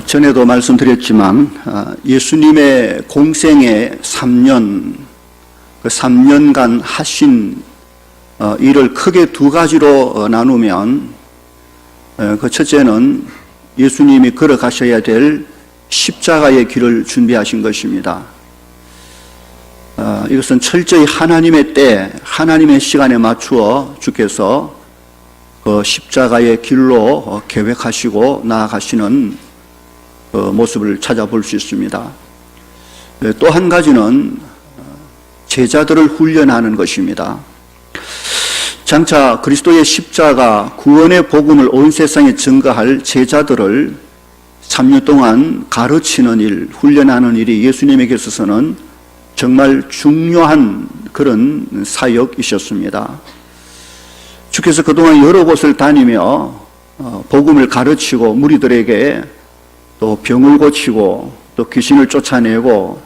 전에도 말씀드렸지만 예수님의 공생의 3년, 그 3년간 하신 일을 크게 두 가지로 나누면 그 첫째는 예수님이 걸어가셔야 될 십자가의 길을 준비하신 것입니다. 이것은 철저히 하나님의 때, 하나님의 시간에 맞추어 주께서 그 십자가의 길로 계획하시고 나아가시는 그 모습을 찾아볼 수 있습니다. 또 한 가지는 제자들을 훈련하는 것입니다. 장차 그리스도의 십자가 구원의 복음을 온 세상에 증거할 제자들을 3년 동안 가르치는 일, 훈련하는 일이 예수님에게 있어서는 정말 중요한 그런 사역이셨습니다. 주께서 그동안 여러 곳을 다니며 복음을 가르치고 무리들에게 또 병을 고치고 또 귀신을 쫓아내고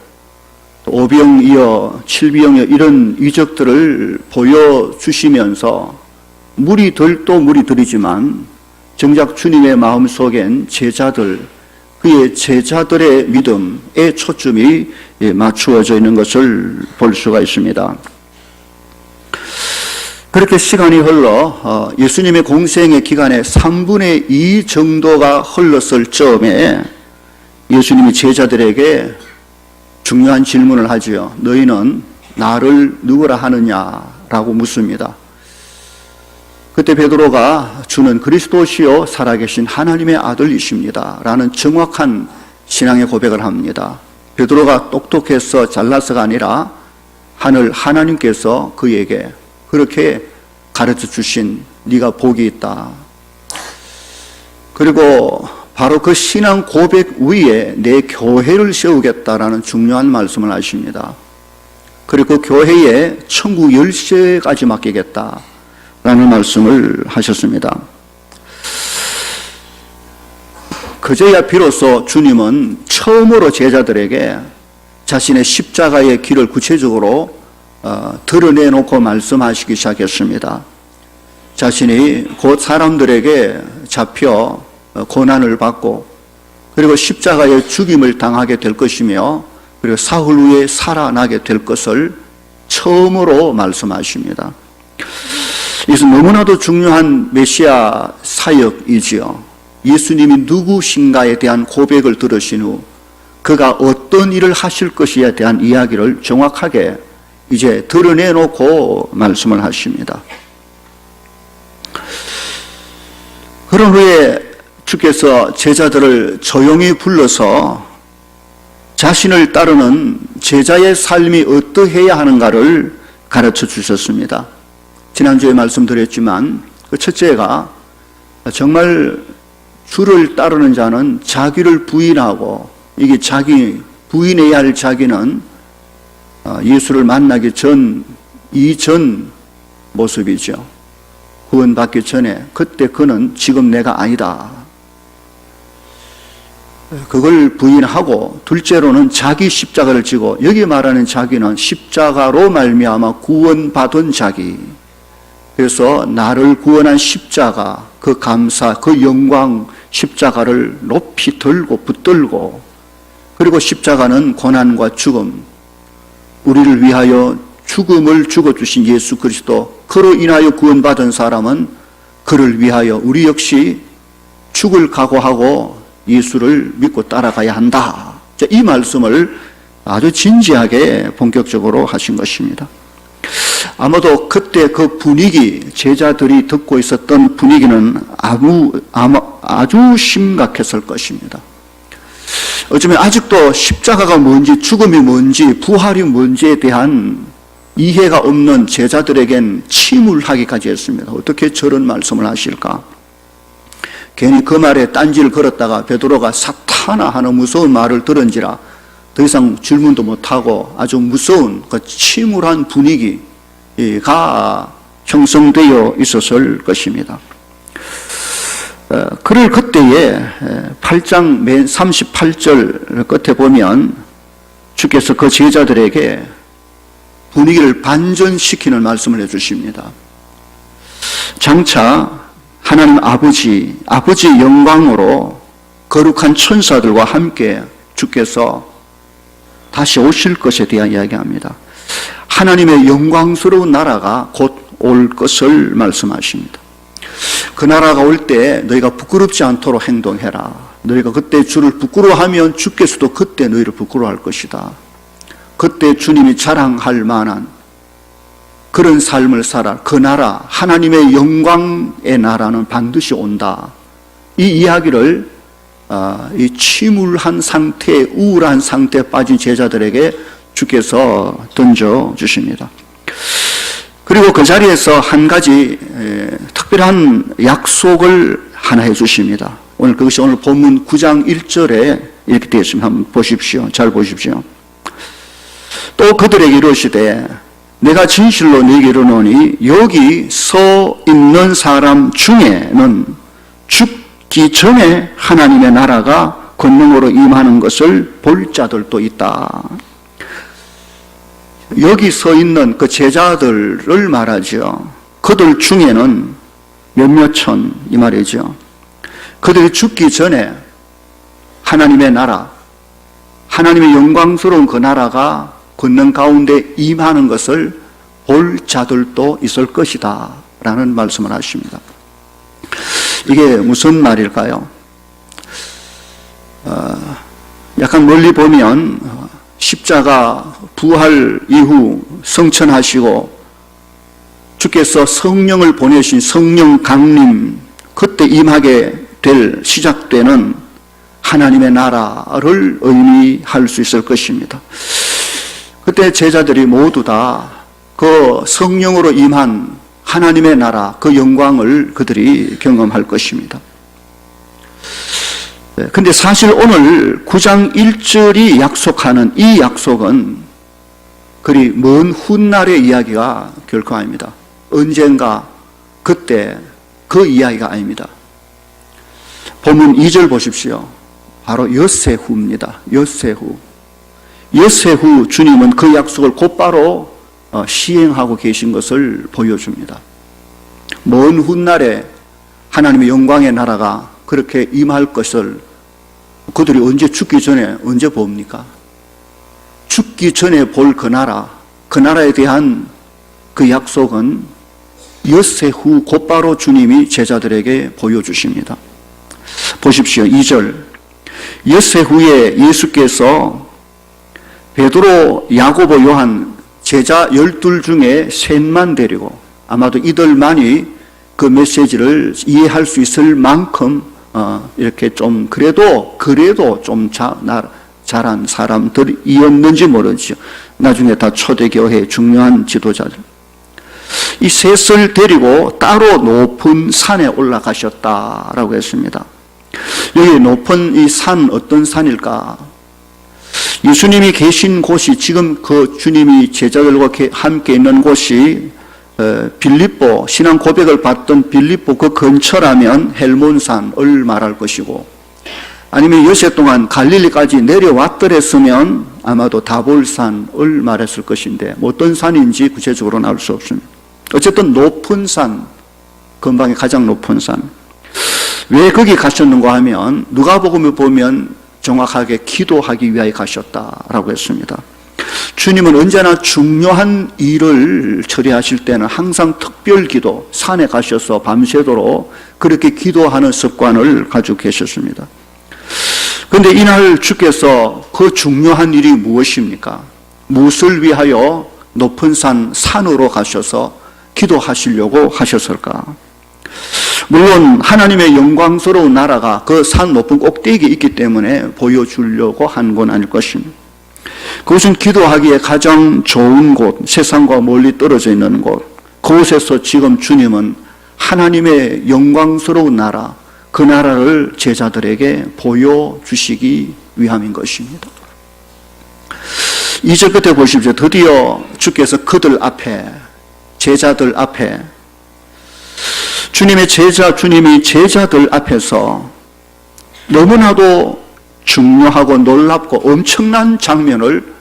또 오병이어 칠병이어 이런 이적들을 보여주시면서 무리들도 무리들이지만 정작 주님의 마음속엔 제자들, 그의 제자들의 믿음에 초점이 맞추어져 있는 것을 볼 수가 있습니다. 그렇게 시간이 흘러 예수님의 공생의 기간에 3분의 2 정도가 흘렀을 즈음에 예수님이 제자들에게 중요한 질문을 하지요. 너희는 나를 누구라 하느냐라고 묻습니다. 그때 베드로가 주는 그리스도시요 살아계신 하나님의 아들이십니다 라는 정확한 신앙의 고백을 합니다. 베드로가 똑똑해서 잘나서가 아니라 하늘 하나님께서 그에게 그렇게 가르쳐 주신 네가 복이 있다. 그리고 바로 그 신앙 고백 위에 내 교회를 세우겠다라는 중요한 말씀을 하십니다. 그리고 그 교회에 천국 열쇠까지 맡기겠다라는 말씀을 하셨습니다. 그제야 비로소 주님은 처음으로 제자들에게 자신의 십자가의 길을 구체적으로 드러내놓고 말씀하시기 시작했습니다. 자신이 곧 사람들에게 잡혀 고난을 받고 그리고 십자가의 죽임을 당하게 될 것이며 그리고 사흘 후에 살아나게 될 것을 처음으로 말씀하십니다. 이것은 너무나도 중요한 메시아 사역이지요. 예수님이 누구신가에 대한 고백을 들으신 후 그가 어떤 일을 하실 것에 대한 이야기를 정확하게 이제 드러내놓고 말씀을 하십니다. 그런 후에 주께서 제자들을 조용히 불러서 자신을 따르는 제자의 삶이 어떠해야 하는가를 가르쳐 주셨습니다. 지난주에 말씀드렸지만 그 첫째가 정말 주를 따르는 자는 자기를 부인하고 이게 자기 부인해야 할 자기는 예수를 만나기 전, 이전 모습이죠. 구원받기 전에 그때 그는 지금 내가 아니다. 그걸 부인하고 둘째로는 자기 십자가를 지고 여기 말하는 자기는 십자가로 말미암아 구원받은 자기. 그래서 나를 구원한 십자가, 그 감사, 그 영광 십자가를 높이 들고 붙들고 그리고 십자가는 고난과 죽음, 우리를 위하여 죽음을 죽어주신 예수 그리스도, 그로 인하여 구원받은 사람은 그를 위하여 우리 역시 죽을 각오하고 예수를 믿고 따라가야 한다. 이 말씀을 아주 진지하게 본격적으로 하신 것입니다. 아마도 그때 그 분위기, 제자들이 듣고 있었던 분위기는 아주 심각했을 것입니다. 어쩌면 아직도 십자가가 뭔지, 죽음이 뭔지, 부활이 뭔지에 대한 이해가 없는 제자들에겐 침울하기까지 했습니다. 어떻게 저런 말씀을 하실까? 괜히 그 말에 딴지를 걸었다가 베드로가 사탄아 하는 무서운 말을 들은지라 더 이상 질문도 못하고 아주 무서운 그 침울한 분위기가 형성되어 있었을 것입니다. 그를 그때에 8장 맨 38절 끝에 보면 주께서 그 제자들에게 분위기를 반전시키는 말씀을 해주십니다. 장차 하나님 아버지의 영광으로 거룩한 천사들과 함께 주께서 다시 오실 것에 대한 이야기합니다. 하나님의 영광스러운 나라가 곧 올 것을 말씀하십니다. 그 나라가 올 때 너희가 부끄럽지 않도록 행동해라. 너희가 그때 주를 부끄러워하면 주께서도 그때 너희를 부끄러워할 것이다. 그때 주님이 자랑할 만한 그런 삶을 살아. 그 나라, 하나님의 영광의 나라는 반드시 온다. 이 이야기를 이 침울한 상태, 우울한 상태에 빠진 제자들에게 주께서 던져주십니다. 그리고 그 자리에서 한 가지 특별한 약속을 하나 해주십니다. 그것이 오늘 본문 9장 1절에 이렇게 되어 있습니다. 한번 보십시오. 잘 보십시오. 또 그들에게 이르시되 내가 진실로 너희에게 이르노니 여기 서 있는 사람 중에는 죽기 전에 하나님의 나라가 권능으로 임하는 것을 볼 자들도 있다. 여기 서 있는 그 제자들을 말하죠. 그들 중에는 몇몇 천 이 말이죠. 그들이 죽기 전에 하나님의 나라, 하나님의 영광스러운 그 나라가 권능 가운데 임하는 것을 볼 자들도 있을 것이다 라는 말씀을 하십니다. 이게 무슨 말일까요? 약간 멀리 보면 십자가 부활 이후 성천하시고 주께서 성령을 보내신 성령 강림, 그때 임하게 될 시작되는 하나님의 나라를 의미할 수 있을 것입니다. 그때 제자들이 모두 다 그 성령으로 임한 하나님의 나라, 그 영광을 그들이 경험할 것입니다. 근데 사실 오늘 9장 1절이 약속하는 이 약속은 그리 먼 훗날의 이야기가 결코 아닙니다. 언젠가 그때 그 이야기가 아닙니다. 본문 2절 보십시오. 바로 엿새 후입니다. 엿새 후. 엿새 후 주님은 그 약속을 곧바로 시행하고 계신 것을 보여줍니다. 먼 훗날에 하나님의 영광의 나라가 그렇게 임할 것을 그들이 언제 죽기 전에 언제 봅니까? 죽기 전에 볼 그 나라, 그 나라에 대한 그 약속은 엿새 후 곧바로 주님이 제자들에게 보여주십니다. 보십시오. 2절. 엿새 후에 예수께서 베드로, 야고보, 요한 제자 12 중에 셋만 데리고 아마도 이들만이 그 메시지를 이해할 수 있을 만큼 이렇게 좀 그래도 좀 잘한 사람들이었는지 모르죠. 나중에 다 초대교회 중요한 지도자들. 이 셋을 데리고 따로 높은 산에 올라가셨다라고 했습니다. 여기 높은 이 산 어떤 산일까? 예수님이 계신 곳이 지금 그 주님이 제자들과 함께 있는 곳이 빌립보, 신앙 고백을 받던 빌립보 그 근처라면 헬몬산을 말할 것이고, 아니면 여세 동안 갈릴리까지 내려왔더랬으면 아마도 다볼산을 말했을 것인데 어떤 산인지 구체적으로는 알 수 없습니다. 어쨌든 높은 산, 근방의 가장 높은 산. 왜 거기 가셨는가 하면 누가복음을 보면 정확하게 기도하기 위하여 가셨다라고 했습니다. 주님은 언제나 중요한 일을 처리하실 때는 항상 특별 기도, 산에 가셔서 밤새도록 그렇게 기도하는 습관을 가지고 계셨습니다. 그런데 이날 주께서 그 중요한 일이 무엇입니까? 무엇을 위하여 높은 산으로 가셔서 기도하시려고 하셨을까? 물론 하나님의 영광스러운 나라가 그 산 높은 꼭대기에 있기 때문에 보여주려고 한 건 아닐 것입니다. 그것은 기도하기에 가장 좋은 곳, 세상과 멀리 떨어져 있는 곳, 그곳에서 지금 주님은 하나님의 영광스러운 나라, 그 나라를 제자들에게 보여주시기 위함인 것입니다. 2절 끝에 보십시오. 드디어 주께서 그들 앞에, 제자들 앞에, 주님이 제자들 앞에서 너무나도 중요하고 놀랍고 엄청난 장면을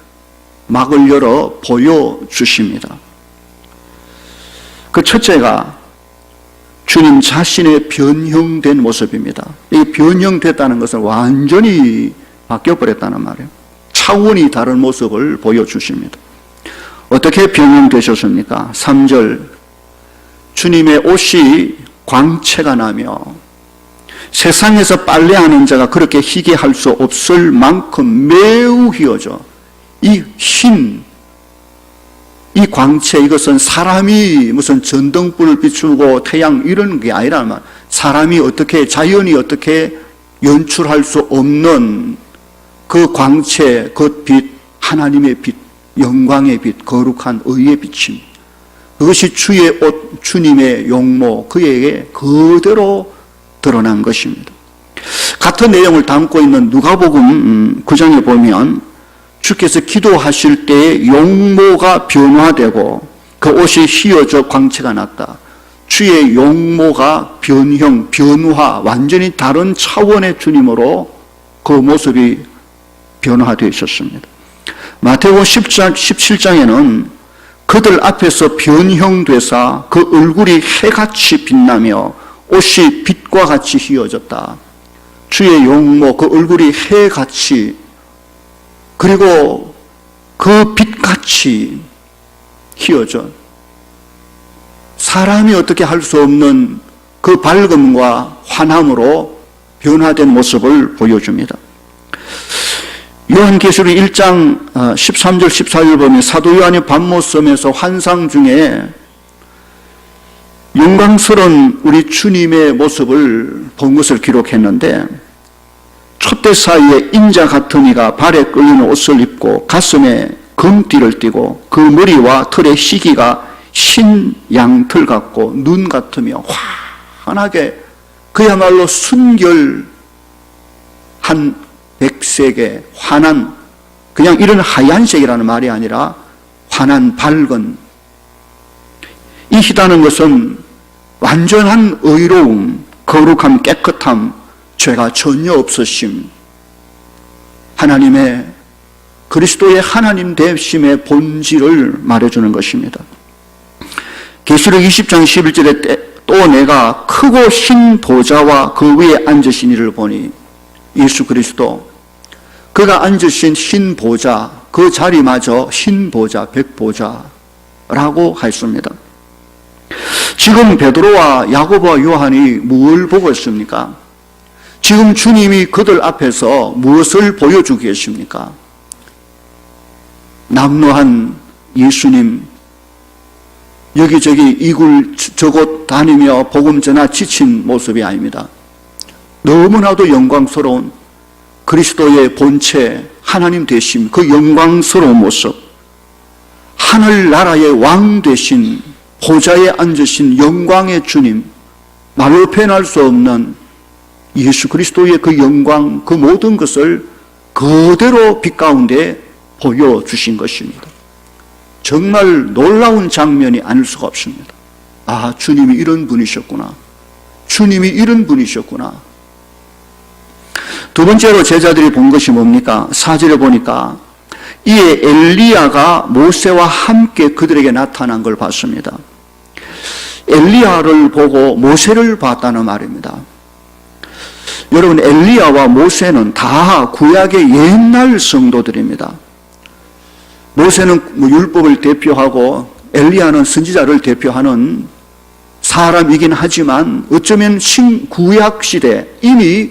막을 열어 보여주십니다. 그 첫째가 주님 자신의 변형된 모습입니다. 이 변형됐다는 것은 완전히 바뀌어버렸다는 말이에요. 차원이 다른 모습을 보여주십니다. 어떻게 변형되셨습니까? 3절, 주님의 옷이 광채가 나며 세상에서 빨래하는 자가 그렇게 희게 할 수 없을 만큼 매우 희어져. 이 흰, 이 광채, 이것은 사람이 무슨 전등불을 비추고 태양 이런 게 아니라 말. 사람이 어떻게, 자연이 어떻게 연출할 수 없는 그 광채, 그 빛, 하나님의 빛, 영광의 빛, 거룩한 의의 빛입니다. 그것이 주의 옷, 주님의 용모, 그에게 그대로 드러난 것입니다. 같은 내용을 담고 있는 누가복음 9장에 보면 주께서 기도하실 때 용모가 변화되고 그 옷이 휘어져 광채가 났다. 주의 용모가 변형, 변화, 완전히 다른 차원의 주님으로 그 모습이 변화되어 있었습니다. 마태복음 17장에는 그들 앞에서 변형되사 그 얼굴이 해같이 빛나며 옷이 빛과 같이 휘어졌다. 주의 용모, 그 얼굴이 해같이, 그리고 그 빛같이 휘어져 사람이 어떻게 할 수 없는 그 밝음과 환함으로 변화된 모습을 보여줍니다. 요한계시록 1장 13절 14절 보면 사도 요한이 밤모섬에서 환상 중에 영광스러운 우리 주님의 모습을 본 것을 기록했는데, 촛대 사이에 인자 같은 이가 발에 끌리는 옷을 입고 가슴에 금띠를 띠고 그 머리와 털의 희기가 흰 양털 같고 눈 같으며 환하게, 그야말로 순결한 백색의 환한, 그냥 이런 하얀색이라는 말이 아니라 환한 밝은, 이 희다는 것은 완전한 의로움, 거룩함, 깨끗함, 죄가 전혀 없으심, 하나님의, 그리스도의 하나님 되심의 본질을 말해주는 것입니다. 계시록 20장 11절에 또 내가 크고 흰 보좌와 그 위에 앉으신 이를 보니, 예수 그리스도, 그가 앉으신 흰 보좌, 그 자리마저 흰 보좌, 백보좌라고 했습니다. 지금 베드로와 야고보와 요한이 무엇을 보고 있습니까? 지금 주님이 그들 앞에서 무엇을 보여주고 계십니까? 남루한 예수님, 여기저기 이굴 저곳 다니며 복음 전하 지친 모습이 아닙니다. 너무나도 영광스러운 그리스도의 본체, 하나님 되심, 그 영광스러운 모습, 하늘나라의 왕 되신, 보좌에 앉으신 영광의 주님, 말로 표현할 수 없는 예수 그리스도의 그 영광, 그 모든 것을 그대로 빛 가운데 보여주신 것입니다. 정말 놀라운 장면이 아닐 수가 없습니다. 아, 주님이 이런 분이셨구나. 주님이 이런 분이셨구나. 두 번째로 제자들이 본 것이 뭡니까? 4절에 보니까 이에 엘리야가 모세와 함께 그들에게 나타난 걸 봤습니다. 엘리야를 보고 모세를 봤다는 말입니다. 여러분, 엘리야와 모세는 다 구약의 옛날 성도들입니다. 모세는 율법을 대표하고 엘리야는 선지자를 대표하는 사람이긴 하지만 어쩌면 신구약 시대, 이미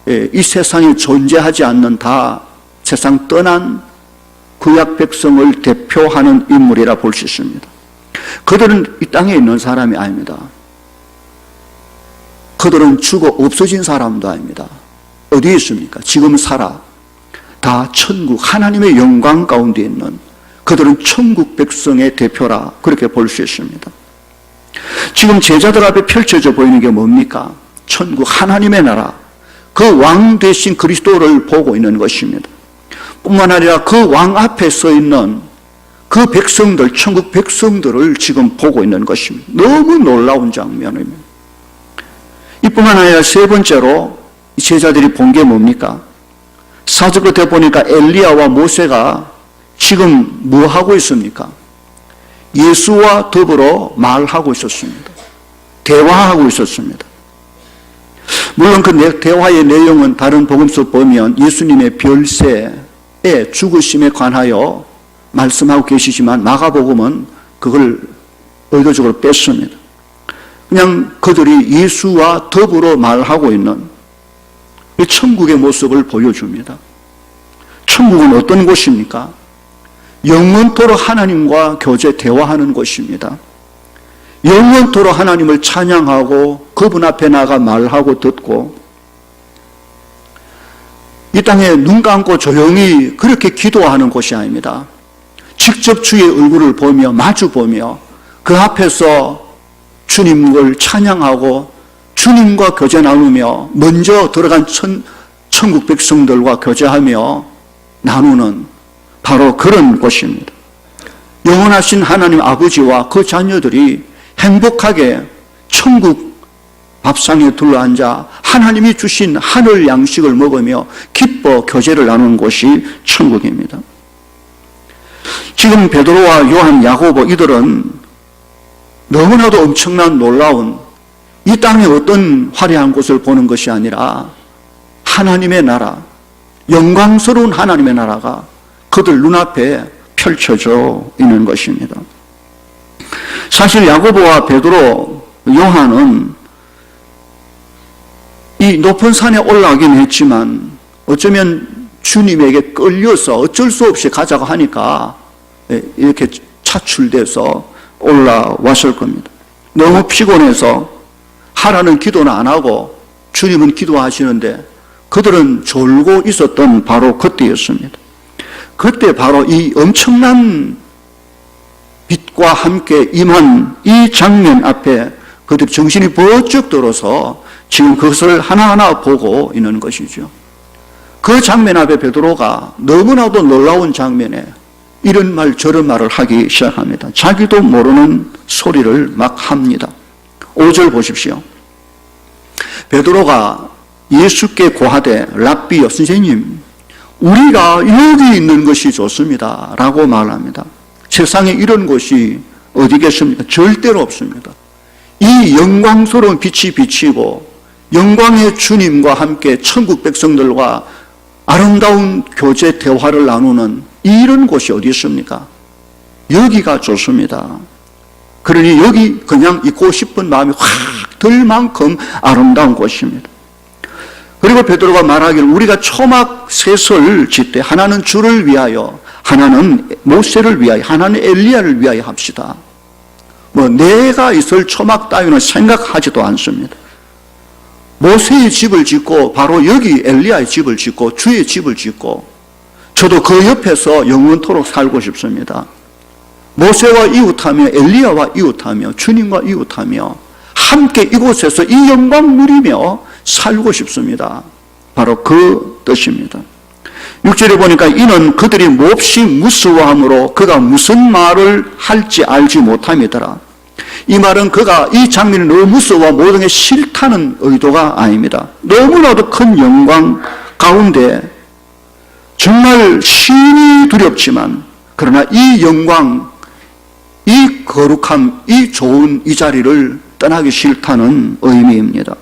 이 세상에 존재하지 않는, 다 세상 떠난 구약 백성을 대표하는 인물이라 볼 수 있습니다. 그들은 이 땅에 있는 사람이 아닙니다. 그들은 죽어 없어진 사람도 아닙니다. 어디에 있습니까? 지금 살아. 다 천국, 하나님의 영광 가운데 있는, 그들은 천국 백성의 대표라, 그렇게 볼 수 있습니다. 지금 제자들 앞에 펼쳐져 보이는 게 뭡니까? 천국, 하나님의 나라, 그 왕 되신 그리스도를 보고 있는 것입니다. 뿐만 아니라 그 왕 앞에 서 있는 그 백성들, 천국 백성들을 지금 보고 있는 것입니다. 너무 놀라운 장면입니다. 이뿐만 아니라 세 번째로 제자들이 본 게 뭡니까? 4절 끝에 보니까 엘리야와 모세가 지금 뭐 하고 있습니까? 예수와 더불어 말하고 있었습니다. 대화하고 있었습니다. 물론 그 대화의 내용은 다른 복음서 보면 예수님의 별세의 죽으심에 관하여 말씀하고 계시지만 마가복음은 그걸 의도적으로 뺐습니다. 그냥 그들이 예수와 더불어 말하고 있는 이 천국의 모습을 보여줍니다. 천국은 어떤 곳입니까? 영원토록 하나님과 교제 대화하는 곳입니다. 영원토록 하나님을 찬양하고 그분 앞에 나가 말하고 듣고 이 땅에 눈 감고 조용히 그렇게 기도하는 곳이 아닙니다. 직접 주의 얼굴을 보며 마주보며 그 앞에서 주님을 찬양하고 주님과 교제 나누며 먼저 들어간 천국 백성들과 교제하며 나누는 바로 그런 곳입니다. 영원하신 하나님 아버지와 그 자녀들이 행복하게 천국 밥상에 둘러앉아 하나님이 주신 하늘 양식을 먹으며 기뻐 교제를 나누는 곳이 천국입니다. 지금 베드로와 요한, 야고보 이들은 너무나도 엄청난 놀라운 이 땅에 어떤 화려한 곳을 보는 것이 아니라 하나님의 나라, 영광스러운 하나님의 나라가 그들 눈앞에 펼쳐져 있는 것입니다. 사실 야고보와 베드로, 요한은 이 높은 산에 올라가긴 했지만 어쩌면 주님에게 끌려서 어쩔 수 없이 가자고 하니까 이렇게 차출돼서 올라왔을 겁니다. 너무 피곤해서 하라는 기도는 안 하고 주님은 기도하시는데 그들은 졸고 있었던 바로 그때였습니다. 그때 바로 이 엄청난 빛과 함께 임한 이 장면 앞에 그들이 정신이 번쩍 들어서 지금 그것을 하나하나 보고 있는 것이죠. 그 장면 앞에 베드로가 너무나도 놀라운 장면에 이런 말 저런 말을 하기 시작합니다. 자기도 모르는 소리를 막 합니다. 5절 보십시오. 베드로가 예수께 고하되 랍비여 선생님 우리가 여기 있는 것이 좋습니다 라고 말합니다. 세상에 이런 곳이 어디겠습니까? 절대로 없습니다. 이 영광스러운 빛이 비치고 영광의 주님과 함께 천국 백성들과 아름다운 교제 대화를 나누는 이런 곳이 어디 있습니까? 여기가 좋습니다. 그러니 여기 그냥 있고 싶은 마음이 확 들 만큼 아름다운 곳입니다. 그리고 베드로가 말하기를 우리가 초막 셋을 짓되 하나는 주를 위하여 하나는 모세를 위하여 하나는 엘리야를 위하여 합시다. 내가 있을 초막 따위는 생각하지도 않습니다. 모세의 집을 짓고 바로 여기 엘리야의 집을 짓고 주의 집을 짓고 저도 그 옆에서 영원토록 살고 싶습니다. 모세와 이웃하며 엘리야와 이웃하며 주님과 이웃하며 함께 이곳에서 이 영광 누리며 살고 싶습니다. 바로 그 뜻입니다. 6절에 보니까 이는 그들이 몹시 무서워함으로 그가 무슨 말을 할지 알지 못함이더라. 이 말은 그가 이 장면이 너무 무서워 모든 게 싫다는 의도가 아닙니다. 너무나도 큰 영광 가운데 정말 심히 두렵지만 그러나 이 영광, 이 거룩함, 이 좋은 이 자리를 떠나기 싫다는 의미입니다.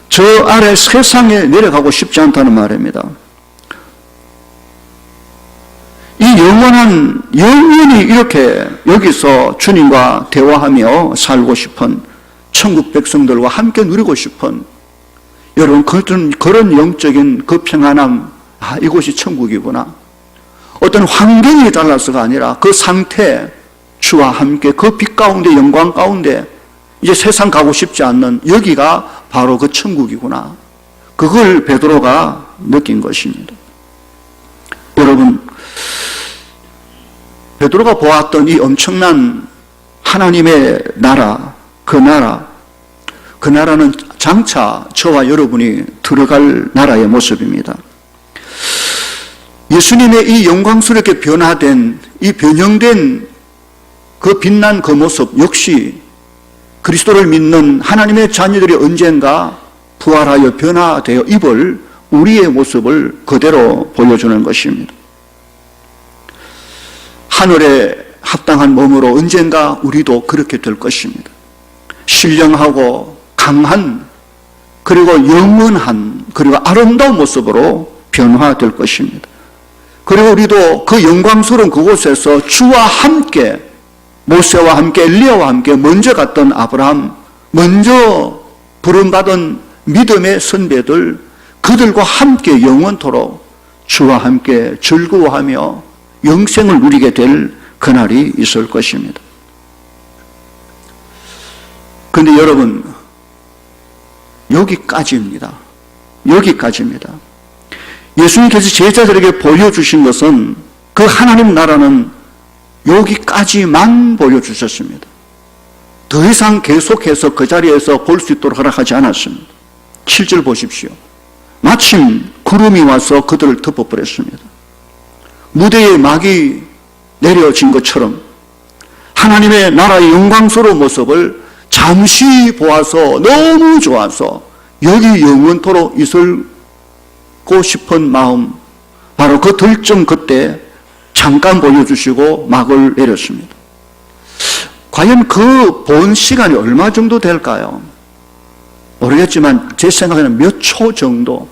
저 아래 세상에 내려가고 싶지 않다는 말입니다. 이 영원히 이렇게 여기서 주님과 대화하며 살고 싶은 천국 백성들과 함께 누리고 싶은 여러분 그런 영적인 그 평안함, 이곳이 천국이구나. 어떤 환경이 달라서가 아니라 그 상태, 주와 함께 그 빛 가운데 영광 가운데 이제 세상 가고 싶지 않는 여기가 바로 그 천국이구나. 그걸 베드로가 느낀 것입니다. 여러분, 베드로가 보았던 이 엄청난 하나님의 나라, 그 나라는 장차 저와 여러분이 들어갈 나라의 모습입니다. 예수님의 이 영광스럽게 변화된, 이 변형된 그 빛난 그 모습 역시 그리스도를 믿는 하나님의 자녀들이 언젠가 부활하여 변화되어 입을 우리의 모습을 그대로 보여주는 것입니다. 하늘에 합당한 몸으로 언젠가 우리도 그렇게 될 것입니다. 신령하고 강한, 그리고 영원한, 그리고 아름다운 모습으로 변화될 것입니다. 그리고 우리도 그 영광스러운 그곳에서 주와 함께, 모세와 함께, 엘리야와 함께 먼저 갔던 아브라함, 먼저 부름받은 믿음의 선배들, 그들과 함께 영원토록 주와 함께 즐거워하며 영생을 누리게 될 그날이 있을 것입니다. 그런데 여러분, 여기까지입니다. 여기까지입니다. 예수님께서 제자들에게 보여주신 것은, 그 하나님 나라는 여기까지만 보여주셨습니다. 더 이상 계속해서 그 자리에서 볼 수 있도록 허락하지 않았습니다. 7절 보십시오. 마침 구름이 와서 그들을 덮어버렸습니다. 무대에 막이 내려진 것처럼 하나님의 나라의 영광스러운 모습을 잠시 보아서 너무 좋아서 여기 영원토록 있을고 싶은 마음, 바로 그 들쯤 그때 잠깐 보여주시고 막을 내렸습니다. 과연 그 본 시간이 얼마 정도 될까요? 모르겠지만 제 생각에는 몇 초 정도,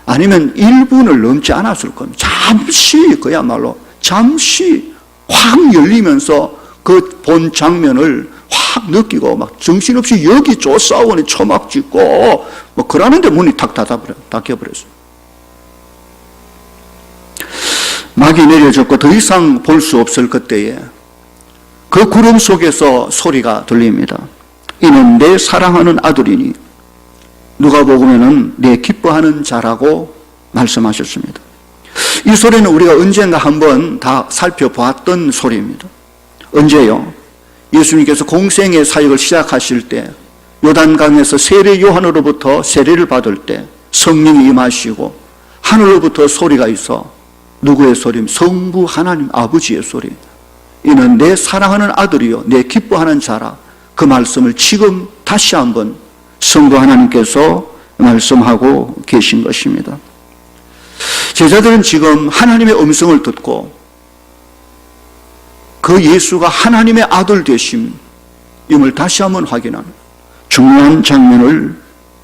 아니면 1분을 넘지 않았을 겁니다. 잠시, 그야말로 잠시 확 열리면서 그 본 장면을 확 느끼고 막 정신없이 여기 쪼싸우니 초막 짓고 뭐 그러는데 문이 탁 닫혀버렸어요. 막이 내려졌고 더 이상 볼 수 없을 그때에 그 구름 속에서 소리가 들립니다. 이는 내 사랑하는 아들이니 누가복음에는 내 기뻐하는 자라고 말씀하셨습니다. 이 소리는 우리가 언젠가 한번 다 살펴보았던 소리입니다. 언제요? 예수님께서 공생의 사역을 시작하실 때 요단강에서 세례 요한으로부터 세례를 받을 때 성령이 임하시고 하늘로부터 소리가 있어, 누구의 소리입니까? 성부 하나님 아버지의 소리. 이는 내 사랑하는 아들이요 내 기뻐하는 자라. 그 말씀을 지금 다시 한번 성부 하나님께서 말씀하고 계신 것입니다. 제자들은 지금 하나님의 음성을 듣고 그 예수가 하나님의 아들 되심임을 다시 한번 확인하는 중요한 장면을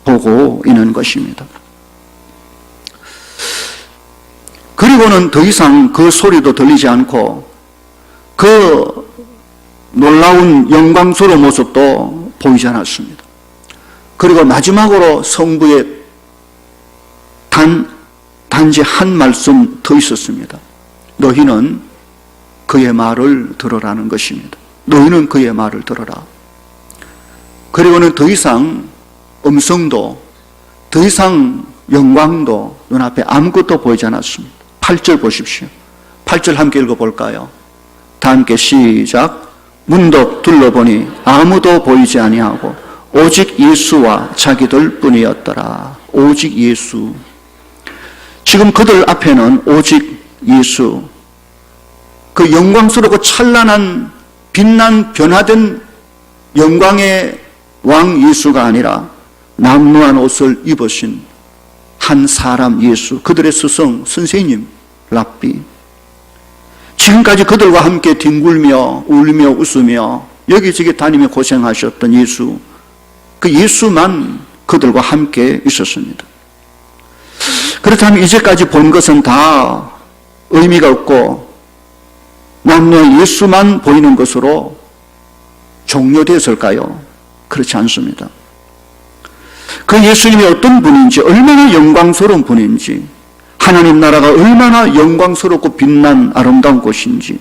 보고 있는 것입니다. 그리고는 더 이상 그 소리도 들리지 않고 그 놀라운 영광스러운 모습도 보이지 않았습니다. 그리고 마지막으로 성부의 단지 한 말씀 더 있었습니다. 너희는 그의 말을 들으라는 것입니다. 너희는 그의 말을 들어라. 그리고는 더 이상 음성도, 더 이상 영광도 눈앞에 아무것도 보이지 않았습니다. 8절 보십시오. 8절 함께 읽어볼까요? 다 함께 시작. 문득 둘러보니 아무도 보이지 아니하고 오직 예수와 자기들 뿐이었더라. 오직 예수. 지금 그들 앞에는 오직 예수, 그 영광스럽고 찬란한 빛난 변화된 영광의 왕 예수가 아니라 남루한 옷을 입으신 한 사람 예수, 그들의 스승, 선생님, 랍비. 지금까지 그들과 함께 뒹굴며 울며 웃으며 여기저기 다니며 고생하셨던 예수, 그 예수만 그들과 함께 있었습니다. 그렇다면 이제까지 본 것은 다 의미가 없고 남녀 예수만 보이는 것으로 종료되었을까요? 그렇지 않습니다. 그 예수님이 어떤 분인지, 얼마나 영광스러운 분인지, 하나님 나라가 얼마나 영광스럽고 빛난 아름다운 곳인지,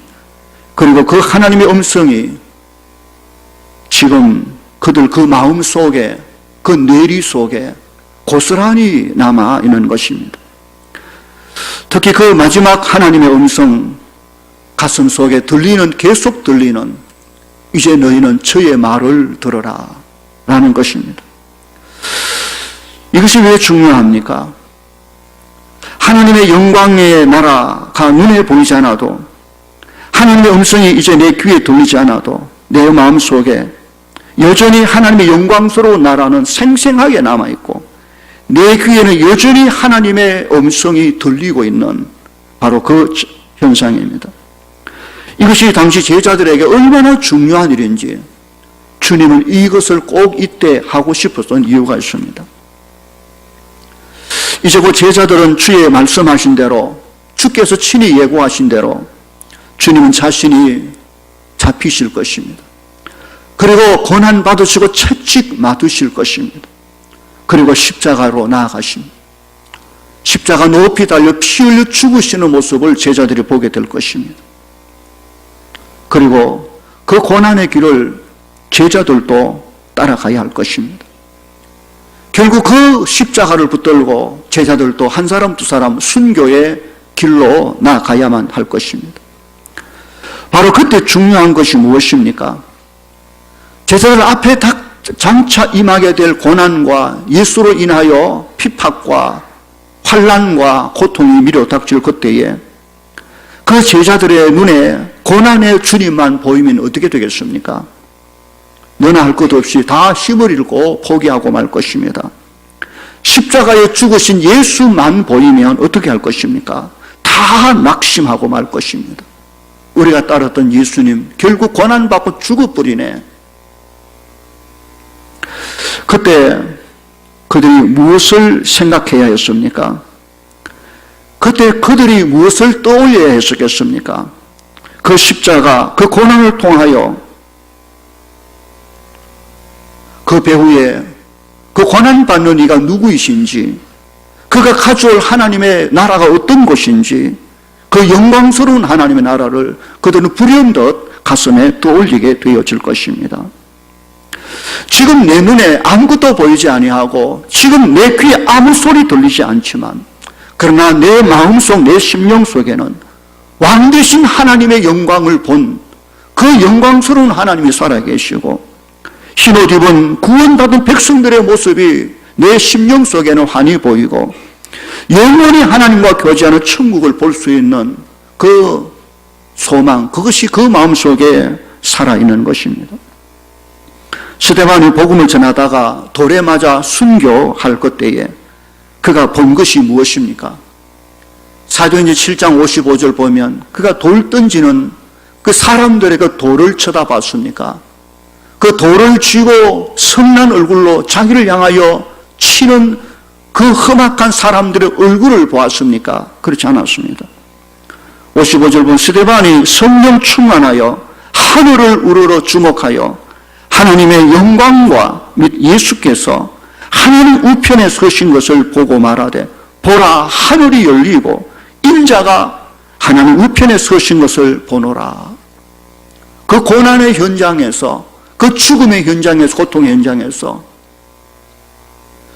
그리고 그 하나님의 음성이 지금 그들 그 마음 속에, 그 뇌리 속에 고스란히 남아 있는 것입니다. 특히 그 마지막 하나님의 음성, 가슴 속에 들리는, 계속 들리는, 이제 너희는 저의 말을 들어라 라는 것입니다. 이것이 왜 중요합니까? 하나님의 영광의 나라가 눈에 보이지 않아도, 하나님의 음성이 이제 내 귀에 들리지 않아도 내 마음속에 여전히 하나님의 영광스러운 나라는 생생하게 남아있고 내 귀에는 여전히 하나님의 음성이 들리고 있는 바로 그 현상입니다. 이것이 당시 제자들에게 얼마나 중요한 일인지, 주님은 이것을 꼭 이때 하고 싶었던 이유가 있습니다. 이제 그 제자들은 주의 말씀하신 대로, 주께서 친히 예고하신 대로 주님은 자신이 잡히실 것입니다. 그리고 고난 받으시고 채찍 맞으실 것입니다. 그리고 십자가로 나아가십니다. 십자가 높이 달려 피 흘려 죽으시는 모습을 제자들이 보게 될 것입니다. 그리고 그 고난의 길을 제자들도 따라가야 할 것입니다. 결국 그 십자가를 붙들고 제자들도 한 사람 두 사람 순교의 길로 나아가야만 할 것입니다. 바로 그때 중요한 것이 무엇입니까? 제자들 앞에 장차 임하게 될 고난과 예수로 인하여 핍박과 환난과 고통이 밀어닥칠 그때에 그 제자들의 눈에 고난의 주님만 보이면 어떻게 되겠습니까? 너나 할 것 없이 다 힘을 잃고 포기하고 말 것입니다. 십자가에 죽으신 예수만 보이면 어떻게 할 것입니까? 다 낙심하고 말 것입니다. 우리가 따랐던 예수님 결국 고난받고 죽어버리네. 그때 그들이 무엇을 생각해야 했습니까? 그때 그들이 무엇을 떠올려야 했었겠습니까? 그 십자가, 그 고난을 통하여 그 배후에 그 고난받는 이가 누구이신지, 그가 가져올 하나님의 나라가 어떤 것인지, 그 영광스러운 하나님의 나라를 그들은 불현듯 가슴에 떠올리게 되어질 것입니다. 지금 내 눈에 아무것도 보이지 아니하고 지금 내 귀에 아무 소리 들리지 않지만, 그러나 내 마음속, 내 심령 속에는 왕 되신 하나님의 영광을 본 그 영광스러운 하나님이 살아계시고, 흰옷 입은 구원받은 백성들의 모습이 내 심령 속에는 환히 보이고, 영원히 하나님과 교제하는 천국을 볼 수 있는 그 소망, 그것이 그 마음속에 살아있는 것입니다. 스데반이 복음을 전하다가 돌에 맞아 순교할 그때에 그가 본 것이 무엇입니까? 사도행전 7장 55절 보면 그가 돌 던지는 그 사람들의 그 돌을 쳐다봤습니까? 그 돌을 쥐고 성난 얼굴로 자기를 향하여 치는 그 험악한 사람들의 얼굴을 보았습니까? 그렇지 않았습니다. 55절 보면 스데반이 성령 충만하여 하늘을 우러러 주목하여 하나님의 영광과 및 예수께서 하나님 우편에 서신 것을 보고 말하되, 보라, 하늘이 열리고 인자가 하나님 우편에 서신 것을 보노라. 그 고난의 현장에서, 그 죽음의 현장에서, 고통의 현장에서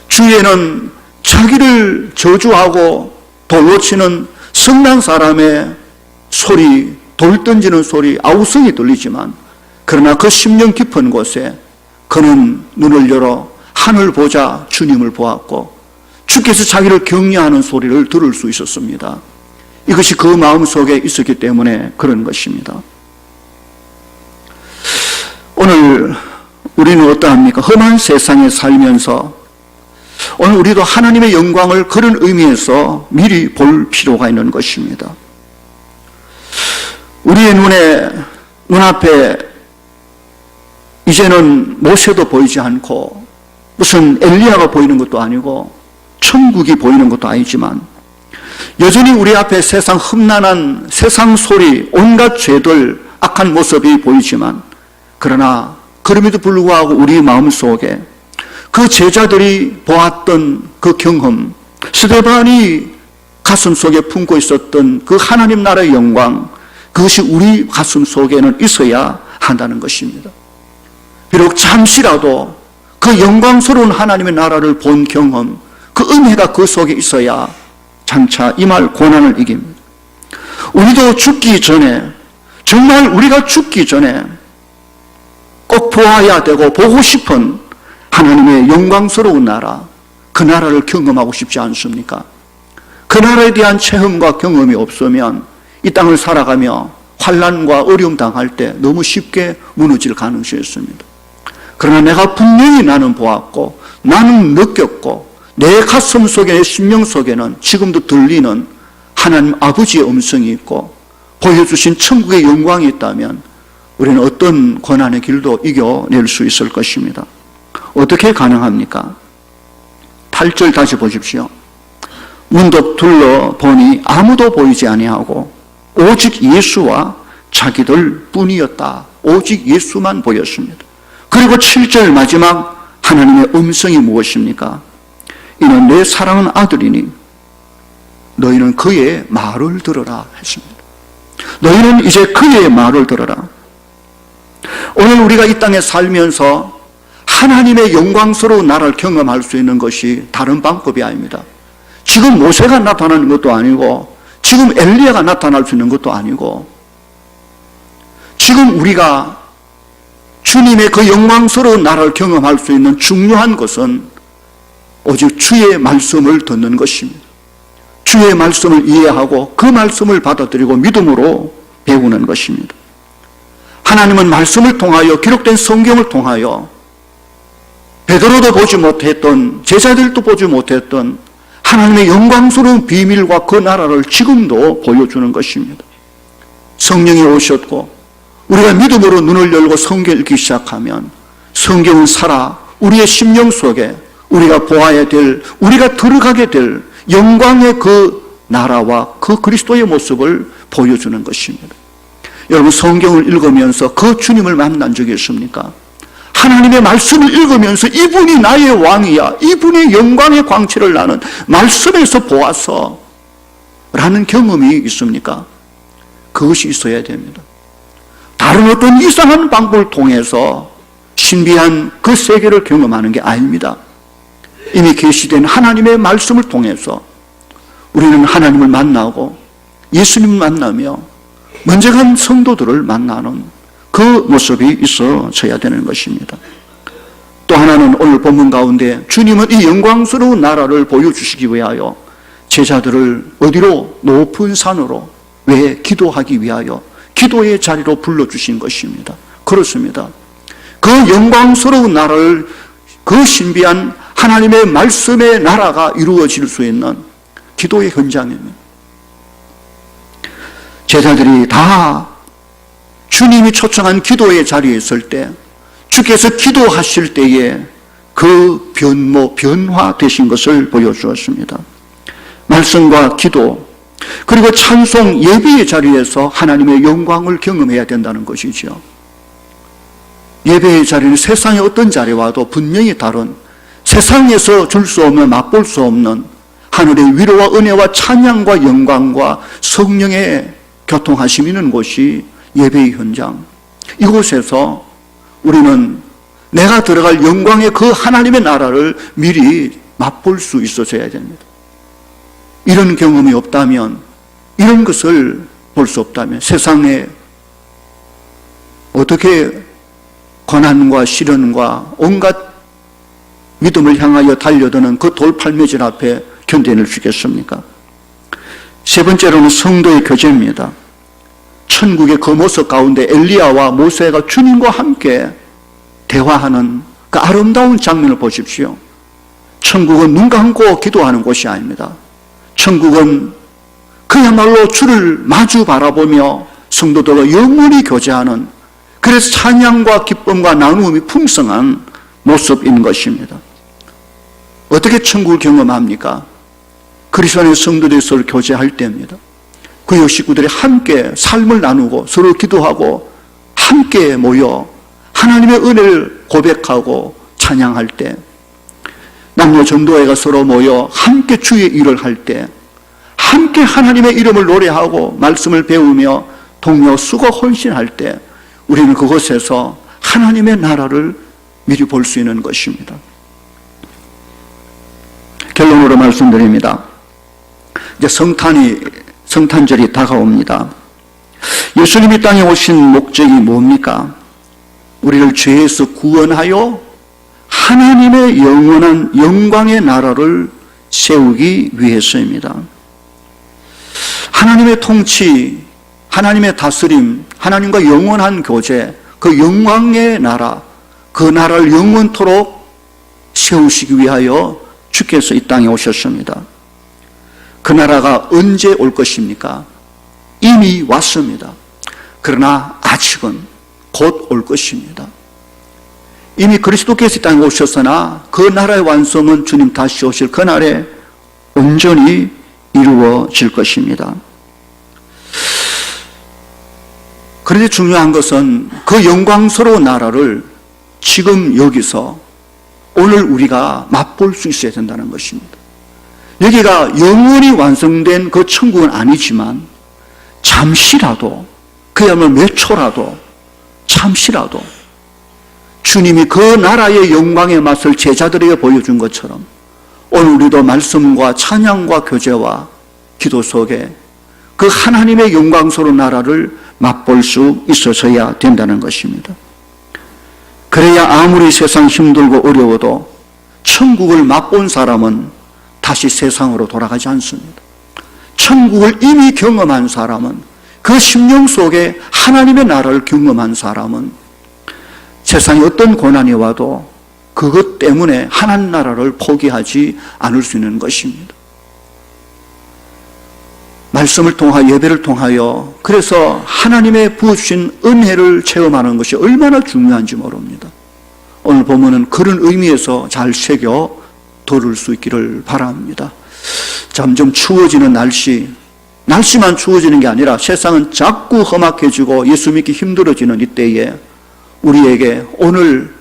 주위에는 자기를 저주하고 돌로 치는 성난 사람의 소리, 돌 던지는 소리, 아우성이 들리지만, 그러나 그 심령 깊은 곳에 그는 눈을 열어 하늘 보자 주님을 보았고, 주께서 자기를 격려하는 소리를 들을 수 있었습니다. 이것이 그 마음속에 있었기 때문에 그런 것입니다. 오늘 우리는 어떠합니까? 험한 세상에 살면서 오늘 우리도 하나님의 영광을 그런 의미에서 미리 볼 필요가 있는 것입니다. 우리의 눈앞에 이제는 모세도 보이지 않고 무슨 엘리야가 보이는 것도 아니고 천국이 보이는 것도 아니지만, 여전히 우리 앞에 세상 험난한 세상 소리, 온갖 죄들, 악한 모습이 보이지만, 그러나 그럼에도 불구하고 우리 마음속에 그 제자들이 보았던 그 경험, 스데반이 가슴속에 품고 있었던 그 하나님 나라의 영광, 그것이 우리 가슴속에는 있어야 한다는 것입니다. 비록 잠시라도 그 영광스러운 하나님의 나라를 본 경험, 그 은혜가 그 속에 있어야 장차 임할 고난을 이깁니다. 우리도 죽기 전에, 정말 우리가 죽기 전에 꼭 보아야 되고 보고 싶은 하나님의 영광스러운 나라, 그 나라를 경험하고 싶지 않습니까? 그 나라에 대한 체험과 경험이 없으면 이 땅을 살아가며 환난과 어려움 당할 때 너무 쉽게 무너질 가능성이 있습니다. 그러나 내가 분명히 나는 보았고, 나는 느꼈고, 내 가슴 속에, 내 심령 속에는 지금도 들리는 하나님 아버지의 음성이 있고 보여주신 천국의 영광이 있다면 우리는 어떤 고난의 길도 이겨낼 수 있을 것입니다. 어떻게 가능합니까? 8절 다시 보십시오. 문득 둘러보니 아무도 보이지 아니하고 오직 예수와 자기들 뿐이었다. 오직 예수만 보였습니다. 그리고 7절 마지막 하나님의 음성이 무엇입니까? 이는 내 사랑하는 아들이니 너희는 그의 말을 들어라 했습니다. 너희는 이제 그의 말을 들어라. 오늘 우리가 이 땅에 살면서 하나님의 영광스러운 나라를 경험할 수 있는 것이 다른 방법이 아닙니다. 지금 모세가 나타나는 것도 아니고 지금 엘리야가 나타날 수 있는 것도 아니고 지금 우리가 주님의 그 영광스러운 나라를 경험할 수 있는 중요한 것은 오직 주의 말씀을 듣는 것입니다. 주의 말씀을 이해하고 그 말씀을 받아들이고 믿음으로 배우는 것입니다. 하나님은 말씀을 통하여 기록된 성경을 통하여 베드로도 보지 못했던 제자들도 보지 못했던 하나님의 영광스러운 비밀과 그 나라를 지금도 보여주는 것입니다. 성령이 오셨고 우리가 믿음으로 눈을 열고 성경을 읽기 시작하면 성경은 살아 우리의 심령 속에 우리가 보아야 될, 우리가 들어가게 될 영광의 그 나라와 그 그리스도의 모습을 보여주는 것입니다. 여러분 성경을 읽으면서 그 주님을 만난 적이 있습니까? 하나님의 말씀을 읽으면서 이분이 나의 왕이야, 이분의 영광의 광채를 나는 말씀에서 보아서 라는 경험이 있습니까? 그것이 있어야 됩니다. 다른 어떤 이상한 방법을 통해서 신비한 그 세계를 경험하는 게 아닙니다. 이미 계시된 하나님의 말씀을 통해서 우리는 하나님을 만나고 예수님을 만나며 먼저 간 성도들을 만나는 그 모습이 있어져야 되는 것입니다. 또 하나는 오늘 본문 가운데 주님은 이 영광스러운 나라를 보여주시기 위하여 제자들을 어디로? 높은 산으로. 왜? 기도하기 위하여 기도의 자리로 불러주신 것입니다. 그렇습니다. 그 영광스러운 나라를, 그 신비한 하나님의 말씀의 나라가 이루어질 수 있는 기도의 현장입니다. 제자들이 다 주님이 초청한 기도의 자리에 있을 때 주께서 기도하실 때에 그 변화되신 것을 보여주었습니다. 말씀과 기도 그리고 찬송 예배의 자리에서 하나님의 영광을 경험해야 된다는 것이죠. 예배의 자리는 세상의 어떤 자리와도 분명히 다른, 세상에서 줄 수 없는, 맛볼 수 없는 하늘의 위로와 은혜와 찬양과 영광과 성령의 교통하심이 있는 곳이 예배의 현장. 이곳에서 우리는 내가 들어갈 영광의 그 하나님의 나라를 미리 맛볼 수 있어져야 됩니다. 이런 경험이 없다면, 이런 것을 볼 수 없다면 세상에 어떻게 고난과 시련과 온갖 믿음을 향하여 달려드는 그 돌팔매질 앞에 견뎌낼 수 있겠습니까? 세 번째로는 성도의 교제입니다. 천국의 그 모습 가운데 엘리야와 모세가 주님과 함께 대화하는 그 아름다운 장면을 보십시오. 천국은 눈 감고 기도하는 곳이 아닙니다. 천국은 그야말로 주를 마주 바라보며 성도들과 영원히 교제하는, 그래서 찬양과 기쁨과 나눔이 풍성한 모습인 것입니다. 어떻게 천국을 경험합니까? 그리스도 안의 성도들이 서로 교제할 때입니다. 그 식구들이 함께 삶을 나누고 서로 기도하고 함께 모여 하나님의 은혜를 고백하고 찬양할 때, 남녀 전도회가 서로 모여 함께 주의 일을 할 때, 함께 하나님의 이름을 노래하고 말씀을 배우며 동료 수고 헌신할 때 우리는 그곳에서 하나님의 나라를 미리 볼 수 있는 것입니다. 결론으로 말씀드립니다. 이제 성탄절이 다가옵니다. 예수님이 땅에 오신 목적이 뭡니까? 우리를 죄에서 구원하여 하나님의 영원한 영광의 나라를 세우기 위해서입니다. 하나님의 통치, 하나님의 다스림, 하나님과 영원한 교제, 그 영광의 나라, 그 나라를 영원토록 세우시기 위하여 주께서 이 땅에 오셨습니다. 그 나라가 언제 올 것입니까? 이미 왔습니다. 그러나 아직은 곧 올 것입니다. 이미 그리스도께서 이 땅에 오셨으나 그 나라의 완성은 주님 다시 오실 그날에 온전히 이루어질 것입니다. 그런데 중요한 것은 그 영광스러운 나라를 지금 여기서 오늘 우리가 맛볼 수 있어야 된다는 것입니다. 여기가 영원히 완성된 그 천국은 아니지만 잠시라도, 그야말로 몇 초라도, 잠시라도 주님이 그 나라의 영광의 맛을 제자들에게 보여준 것처럼 오늘 우리도 말씀과 찬양과 교제와 기도 속에 그 하나님의 영광스러운 나라를 맛볼 수 있어서야 된다는 것입니다. 그래야 아무리 세상 힘들고 어려워도 천국을 맛본 사람은 다시 세상으로 돌아가지 않습니다. 천국을 이미 경험한 사람은, 그 심령 속에 하나님의 나라를 경험한 사람은 세상에 어떤 고난이 와도 그것 때문에 하나님 나라를 포기하지 않을 수 있는 것입니다. 말씀을 통하여, 예배를 통하여 그래서 하나님의 부어주신 은혜를 체험하는 것이 얼마나 중요한지 모릅니다. 오늘 보면은 그런 의미에서 잘 새겨 들을 수 있기를 바랍니다. 점점 추워지는 날씨만 추워지는 게 아니라 세상은 자꾸 험악해지고 예수 믿기 힘들어지는 이때에 우리에게 오늘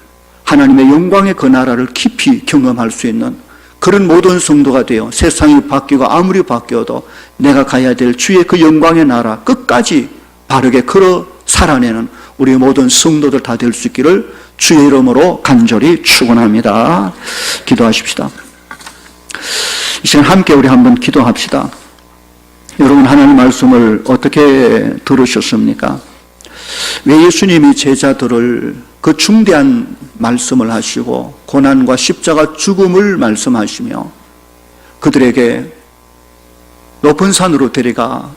하나님의 영광의 그 나라를 깊이 경험할 수 있는 그런 모든 성도가 되어 세상이 바뀌고 아무리 바뀌어도 내가 가야 될 주의 그 영광의 나라 끝까지 바르게 걸어 살아내는 우리 모든 성도들 다 될 수 있기를 주의 이름으로 간절히 축원합니다. 기도하십시다. 이 시간 함께 우리 한번 기도합시다. 여러분, 하나님 말씀을 어떻게 들으셨습니까? 왜 예수님이 제자들을 그 중대한 말씀을 하시고 고난과 십자가 죽음을 말씀하시며 그들에게 높은 산으로 데려가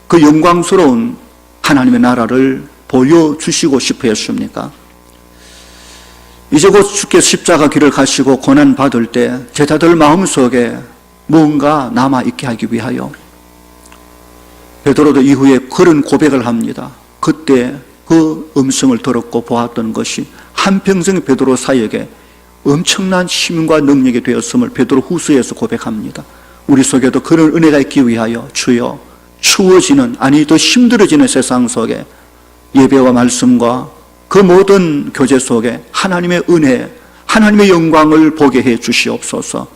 그 영광스러운 하나님의 나라를 보여주시고 싶어 했습니까? 이제 곧 주께서 십자가 길을 가시고 고난 받을 때 제자들 마음속에 무언가 남아있게 하기 위하여 베드로도 이후에 그런 고백을 합니다. 그때 그 음성을 들었고 보았던 것이 한평생 베드로 사역에 엄청난 힘과 능력이 되었음을 베드로 후서에서 고백합니다. 우리 속에도 그런 은혜가 있기 위하여 주여 추워지는, 아니 더 힘들어지는 세상 속에 예배와 말씀과 그 모든 교제 속에 하나님의 은혜, 하나님의 영광을 보게 해 주시옵소서.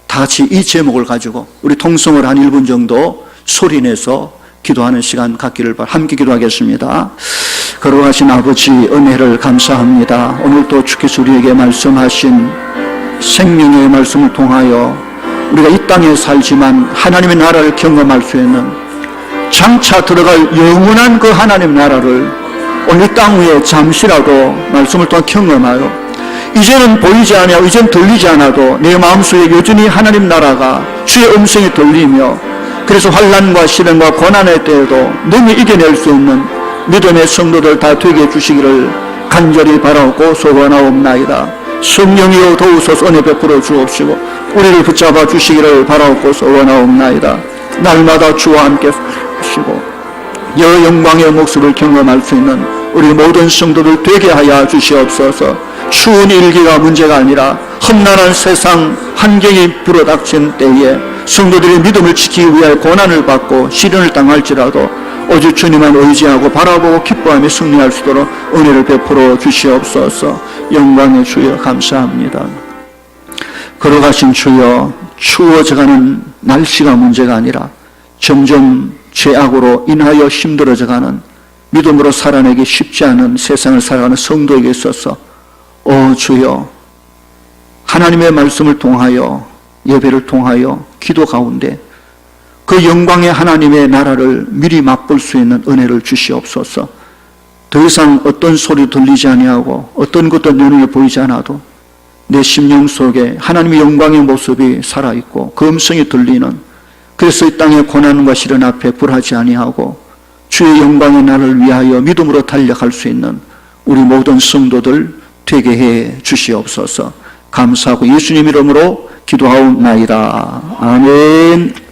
다 같이 이 제목을 가지고 우리 통성을 한 1분 정도 소리내서 기도하는 시간 갖기를 함께 기도하겠습니다. 거룩하신 아버지, 은혜를 감사합니다. 오늘도 주께서 우리에게 말씀하신 생명의 말씀을 통하여 우리가 이 땅에 살지만 하나님의 나라를 경험할 수 있는, 장차 들어갈 영원한 그 하나님의 나라를 오늘 이 땅 위에 잠시라도 말씀을 통해 경험하여 이제는 보이지 않아요, 이제는 들리지 않아도 내 마음속에 여전히 하나님 나라가 주의 음성이 들리며, 그래서 환난과 시련과 고난의 때에도 능히 이겨낼 수 있는 믿음의 성도들 다 되게 해주시기를 간절히 바라고 소원하옵나이다. 성령이여 도우소서 은혜 베풀어 주옵시고 우리를 붙잡아 주시기를 바라고 소원하옵나이다. 날마다 주와 함께 하시고 여러 영광의 모습을 경험할 수 있는 우리 모든 성도들 되게 하여 주시옵소서. 추운 일기가 문제가 아니라 험난한 세상 환경이 불어닥친 때에 성도들의 믿음을 지키기 위하여 고난을 받고 시련을 당할지라도 오직 주님만 의지하고 바라보고 기뻐하며 승리할 수 있도록 은혜를 베풀어 주시옵소서. 영광의 주여 감사합니다. 걸어가신 주여, 추워져가는 날씨가 문제가 아니라 점점 죄악으로 인하여 힘들어져가는, 믿음으로 살아내기 쉽지 않은 세상을 살아가는 성도에게 있어서 주여, 하나님의 말씀을 통하여 예배를 통하여 기도 가운데 그 영광의 하나님의 나라를 미리 맛볼 수 있는 은혜를 주시옵소서. 더 이상 어떤 소리 들리지 아니하고 어떤 것도 눈에 보이지 않아도 내 심령 속에 하나님의 영광의 모습이 살아있고 그 음성이 들리는, 그래서 이 땅의 고난과 시련 앞에 불하지 아니하고 주의 영광의 나라를 위하여 믿음으로 달려갈 수 있는 우리 모든 성도들 되게 해 주시옵소서. 감사하고 예수님 이름으로 기도하옵나이다. 아멘.